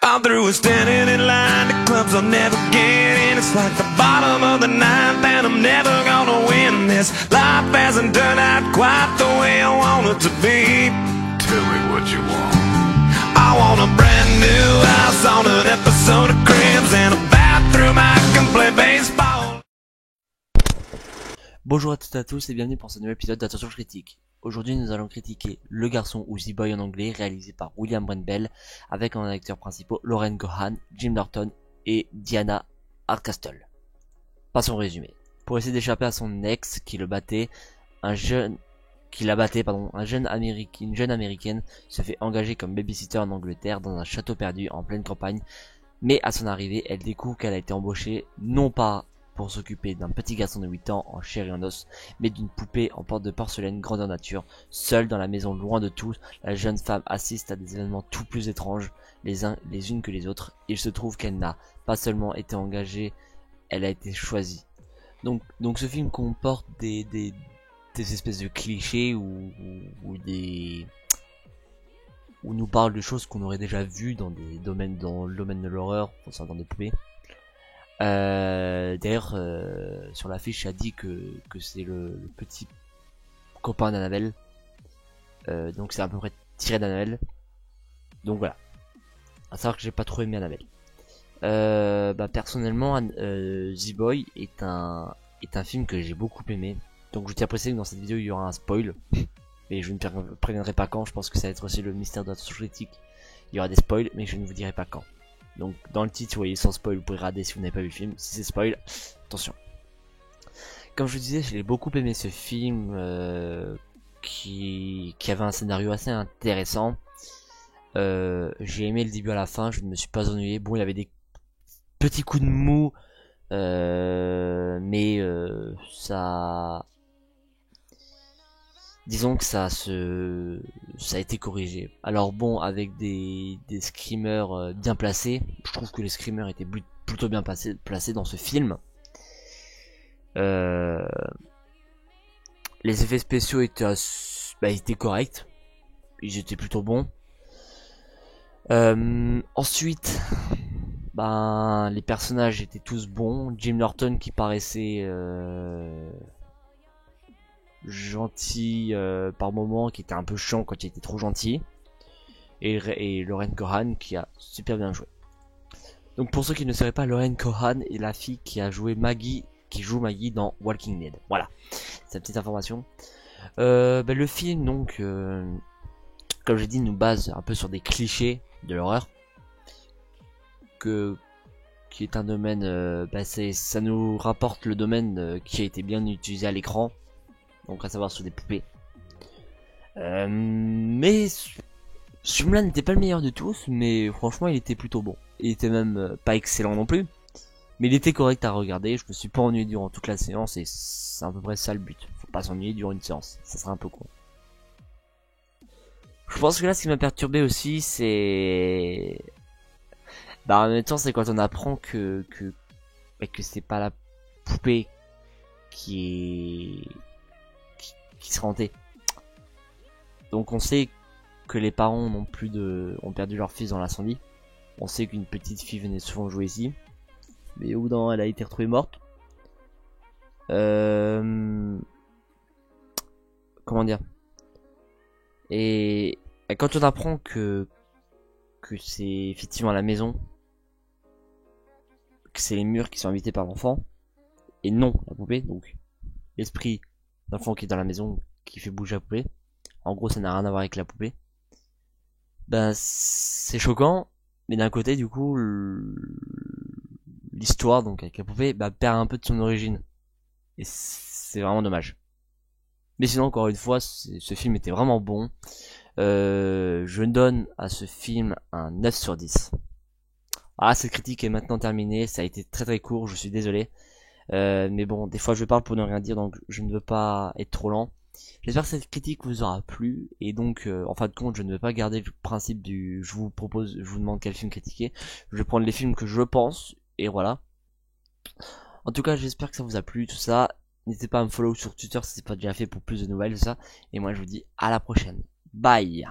I'm through with standing in line to clubs I'll never get in. It's like the bottom of the ninth and I'm never gonna win this. Life hasn't turned out quite the way I want it to be. Tell me what you want. I want a brand new house on an episode of Cribs and a bathroom I can play baseball. Bonjour à toutes et à tous et bienvenue pour ce nouvel épisode d'Attention Critique. Aujourd'hui nous allons critiquer Le Garçon ou The Boy en anglais, réalisé par William Brent-Bell, avec en acteurs principaux Lauren Cohan, Jim Norton et Diana Hardcastle. Passons au résumé. Pour essayer d'échapper à son ex qui le battait, une jeune américaine se fait engager comme babysitter en Angleterre dans un château perdu en pleine campagne, mais à son arrivée elle découvre qu'elle a été embauchée non pas pour s'occuper d'un petit garçon de 8 ans en chair et en os, mais d'une poupée en porte de porcelaine grandeur nature. Seule dans la maison, loin de tous, la jeune femme assiste à des événements tout plus étranges les unes que les autres. Il se trouve qu'elle n'a pas seulement été engagée, elle a été choisie. Donc ce film comporte des espèces de clichés ou où nous parle de choses qu'on aurait déjà vues dans le domaine de l'horreur, concernant des poupées. D'ailleurs, sur l'affiche, ça dit que c'est le petit copain d'Annabelle. Donc c'est à peu près tiré d'Annabelle. Donc voilà. À savoir que j'ai pas trop aimé Annabelle. Personnellement, The Boy est un film que j'ai beaucoup aimé. Donc je tiens à préciser que dans cette vidéo il y aura un spoil. Et je ne préviendrai pas quand. Je pense que ça va être aussi le mystère de la critique. Il y aura des spoils, mais je ne vous dirai pas quand. Donc dans le titre, vous voyez, sans spoil, vous pouvez regarder si vous n'avez pas vu le film. Si c'est spoil, attention. Comme je vous disais, j'ai beaucoup aimé ce film qui avait un scénario assez intéressant. J'ai aimé le début à la fin, je ne me suis pas ennuyé. Bon, il y avait des petits coups de mou, mais ça... Disons que ça a été corrigé. Alors bon, avec des screamers bien placés, je trouve que les screamers étaient plutôt bien placés dans ce film. Les effets spéciaux étaient corrects, ils étaient plutôt bons. Ensuite, les personnages étaient tous bons. Jim Norton qui paraissait gentil par moment, qui était un peu chiant quand il était trop gentil, et Lauren Cohan qui a super bien joué. Donc pour ceux qui ne sauraient pas, Lauren Cohan est la fille qui a joué Maggie, qui joue Maggie dans Walking Dead. Voilà, c'est une petite information. Le film donc comme j'ai dit nous base un peu sur des clichés de l'horreur, qui est un domaine, ça nous rapporte le domaine qui a été bien utilisé à l'écran, donc à savoir sur des poupées. Mais ce film-là n'était pas le meilleur de tous, mais franchement il était plutôt bon. Il était même pas excellent non plus, mais il était correct à regarder. Je me suis pas ennuyé durant toute la séance et c'est à peu près ça le but. Faut pas s'ennuyer durant une séance, ça serait un peu con. Je pense que là ce qui m'a perturbé aussi c'est... en même temps c'est quand on apprend que c'est pas la poupée qui sera hantée. Donc on sait que les parents ont perdu leur fils dans l'incendie. On sait qu'une petite fille venait souvent jouer ici, mais au bout d'un moment elle a été retrouvée morte. Comment dire? Et quand on apprend que c'est effectivement la maison, que c'est les murs qui sont habités par l'enfant et non la poupée, donc l'esprit d'enfant qui est dans la maison qui fait bouger la poupée, en gros ça n'a rien à voir avec la poupée, c'est choquant. Mais d'un côté du coup l'histoire donc avec la poupée perd un peu de son origine et c'est vraiment dommage. Mais sinon encore une fois ce film était vraiment bon. Je donne à ce film un 9 sur 10. Voilà, cette critique est maintenant terminée. Ça a été très très court, je suis désolé. Mais bon, des fois je parle pour ne rien dire, donc je ne veux pas être trop lent. J'espère que cette critique vous aura plu. Et donc, en fin de compte, je ne vais pas garder le principe du je vous demande quel film critiquer. Je vais prendre les films que je pense, et voilà. En tout cas, j'espère que ça vous a plu, tout ça. N'hésitez pas à me follow sur Twitter si c'est pas déjà fait pour plus de nouvelles, tout ça. Et moi je vous dis à la prochaine. Bye.